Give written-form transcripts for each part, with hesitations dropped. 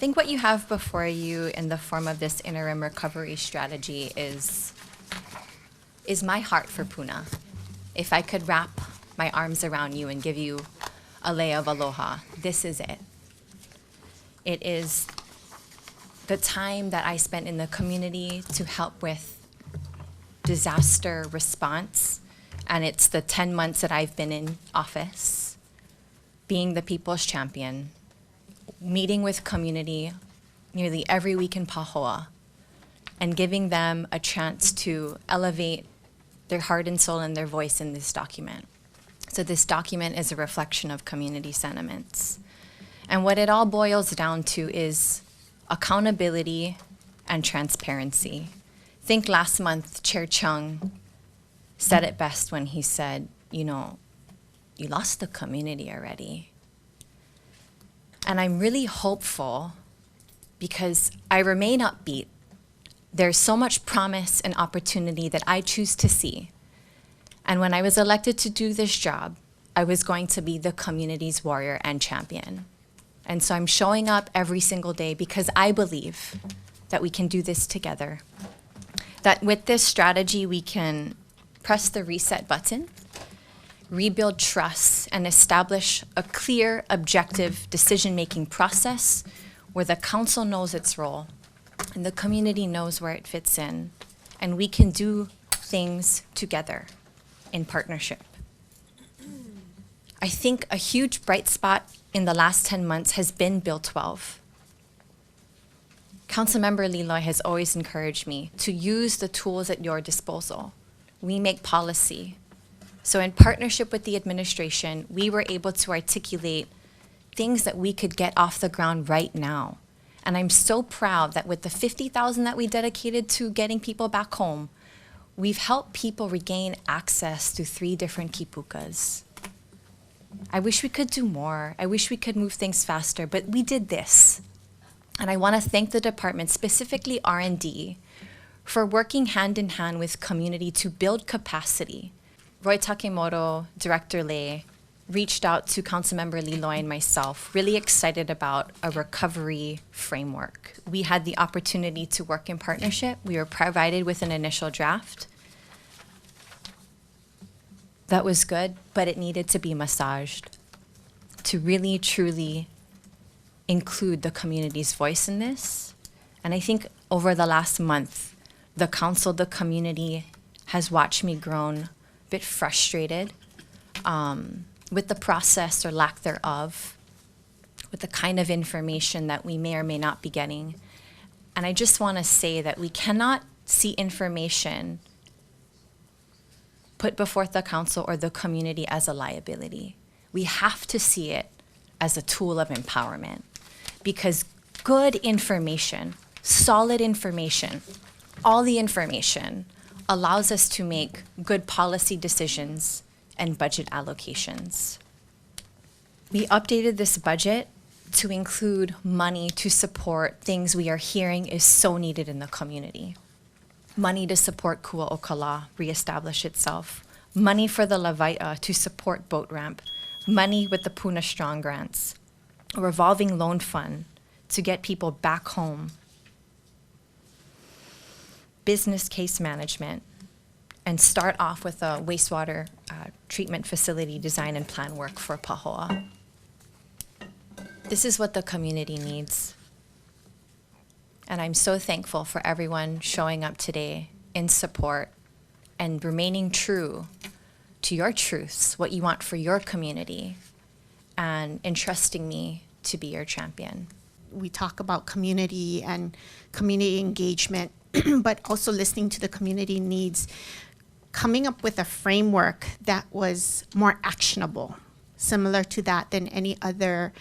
think what you have before you in the form of this interim recovery strategy is my heart for Puna. If I could wrap my arms around you and give you a lei of aloha, this is it. It is the time that I spent in the community to help with disaster response, and it's the 10 months that I've been in office, being the people's champion, meeting with community nearly every week in Pahoa, and giving them a chance to elevate their heart and soul and their voice in this document. So this document is a reflection of community sentiments. And what it all boils down to is accountability and transparency. I think last month, Chair Chung said it best when he said, you lost the community already. And I'm really hopeful because I remain upbeat. There's so much promise and opportunity that I choose to see. And when I was elected to do this job, I was going to be the community's warrior and champion. And so I'm showing up every single day because I believe that we can do this together. That with this strategy, we can press the reset button, rebuild trust, and establish a clear, objective decision-making process where the council knows its role and the community knows where it fits in, and we can do things together in partnership. I think a huge bright spot in the last 10 months has been Bill 12. Councilmember Liloy has always encouraged me to use the tools at your disposal. We make policy. So in partnership with the administration, we were able to articulate things that we could get off the ground right now. And I'm so proud that with the $50,000 that we dedicated to getting people back home, we've helped people regain access to 3 different kipukas. I wish we could do more. I wish we could move things faster, but we did this. And I want to thank the department, specifically R&D, for working hand in hand with community to build capacity. Roy Takemoto, Director Lei, reached out to Councilmember Liloy and myself, really excited about a recovery framework. We had the opportunity to work in partnership. We were provided with an initial draft. That was good, but it needed to be massaged to really, truly include the community's voice in this. And I think over the last month, the council, the community has watched me grown a bit frustrated with the process or lack thereof, with the kind of information that we may or may not be getting. And I just want to say that we cannot see information put before the council or the community as a liability. We have to see it as a tool of empowerment, because good information, solid information, all the information allows us to make good policy decisions and budget allocations. We updated this budget to include money to support things we are hearing is so needed in the community. Money to support Kua'okala reestablish itself, money for the Lawaia to support boat ramp, money with the Puna Strong grants, a revolving loan fund to get people back home, business case management, and start off with a wastewater treatment facility design and plan work for Pahoa. This is what the community needs. And I'm so thankful for everyone showing up today in support and remaining true to your truths, what you want for your community, and entrusting me to be your champion. We talk about community and community engagement, but also listening to the community needs, coming up with a framework that was more actionable, similar to that than any other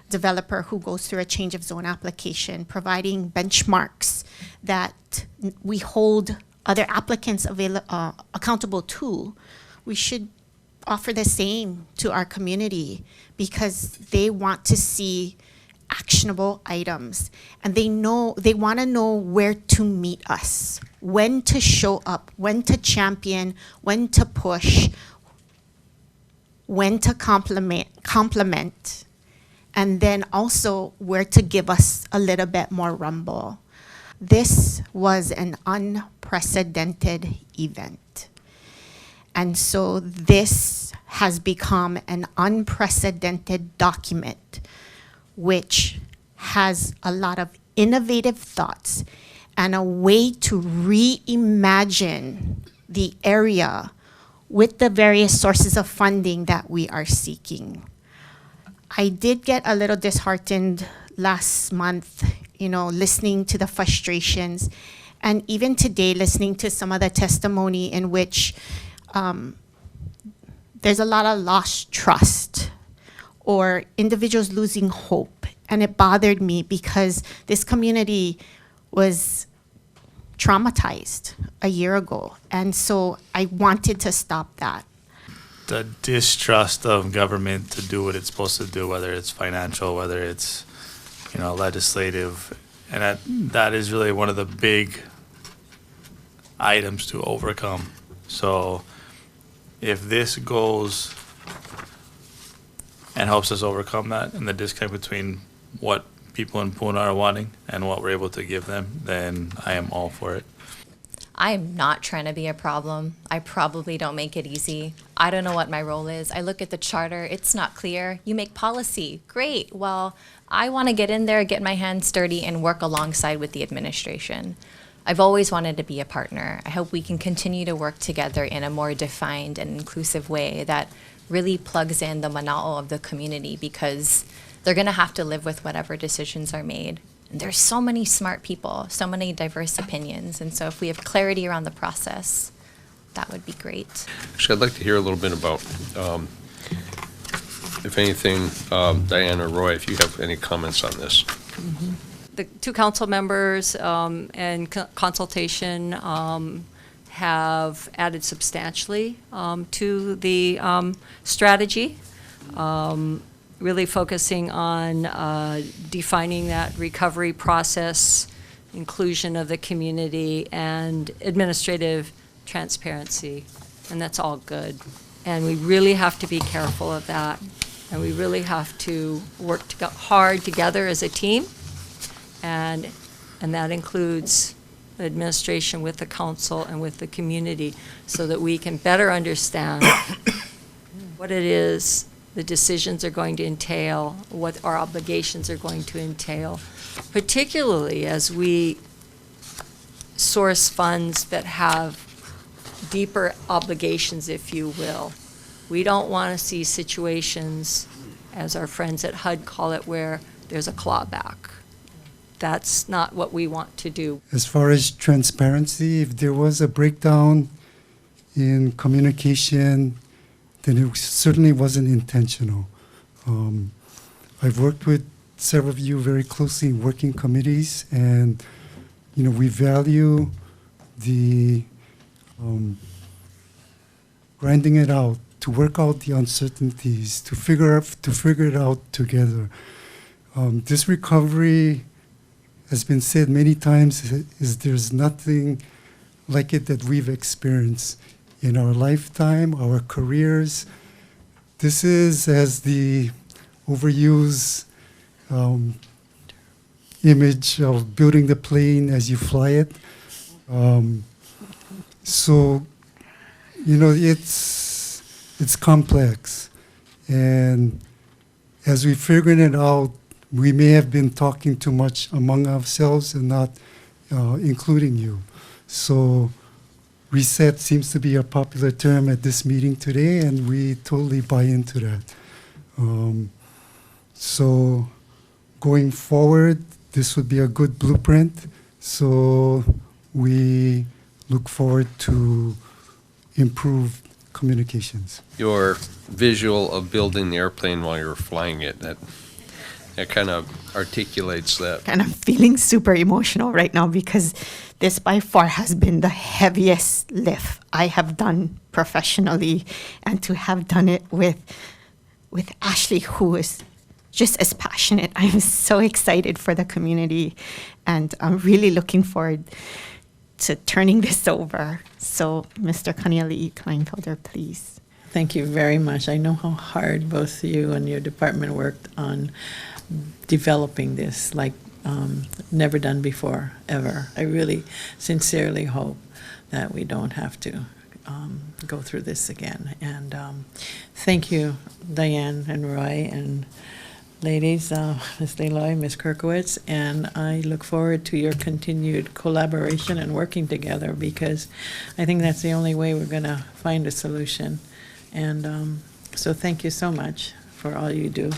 developer who goes through a change of zone application, providing benchmarks that we hold other applicants accountable to. We should offer the same to our community because they want to see actionable items, and they want to know where to meet us, when to show up, when to champion, when to push, when to compliment, and then also where to give us a little bit more rumble. This was an unprecedented event. And so this has become an unprecedented document, which has a lot of innovative thoughts and a way to reimagine the area with the various sources of funding that we are seeking. I did get a little disheartened last month, listening to the frustrations, and even today, listening to some of the testimony in which there's a lot of lost trust or individuals losing hope. And it bothered me because this community was traumatized a year ago. And so I wanted to stop that. The distrust of government to do what it's supposed to do, whether it's financial, whether it's, legislative. And that is really one of the big items to overcome. So if this goes and helps us overcome that and the disconnect between what people in Puna are wanting and what we're able to give them, then I am all for it. I am not trying to be a problem. I probably don't make it easy. I don't know what my role is. I look at the charter, it's not clear. You make policy, great. Well, I want to get in there, get my hands dirty, and work alongside with the administration. I've always wanted to be a partner. I hope we can continue to work together in a more defined and inclusive way that really plugs in the mana'o of the community, because they're going to have to live with whatever decisions are made. And there's so many smart people, so many diverse opinions. And so if we have clarity around the process, that would be great. Actually, I'd like to hear a little bit about, if anything, Diane or Roy, if you have any comments on this. Mm-hmm. The two council members and consultation have added substantially to the strategy. Really focusing on defining that recovery process, inclusion of the community, and administrative transparency. And that's all good. And we really have to be careful of that. And we really have to work hard together as a team. And that includes the administration with the council and with the community, so that we can better understand what it is the decisions are going to entail, what our obligations are going to entail, particularly as we source funds that have deeper obligations, if you will. We don't want to see situations, as our friends at HUD call it, where there's a clawback. That's not what we want to do. As far as transparency, if there was a breakdown in communication, then it certainly wasn't intentional. I've worked with several of you very closely in working committees, and we value the grinding it out, to work out the uncertainties, to figure it out together. This recovery has been said many times, is there's nothing like it that we've experienced in our lifetime, our careers. This is, as the overused image of building the plane as you fly it. So, it's complex. And as we're figuring it out, we may have been talking too much among ourselves and not including you. So reset seems to be a popular term at this meeting today, and we totally buy into that. So going forward, this would be a good blueprint. So we look forward to improved communications. Your visual of building the airplane while you're flying it, that kind of articulates that. And I'm feeling super emotional right now because this by far has been the heaviest lift I have done professionally, and to have done it with Ashley, who is just as passionate. I'm so excited for the community, and I'm really looking forward to turning this over. So, Mr. Kaniali Kleinfelder, please. Thank you very much. I know how hard both you and your department worked on developing this, like never done before, ever. I really sincerely hope that we don't have to go through this again. And thank you, Diane and Roy and ladies, Ms. Leloy, Ms. Kirkowitz, and I look forward to your continued collaboration and working together, because I think that's the only way we're going to find a solution. And so thank you so much for all you do.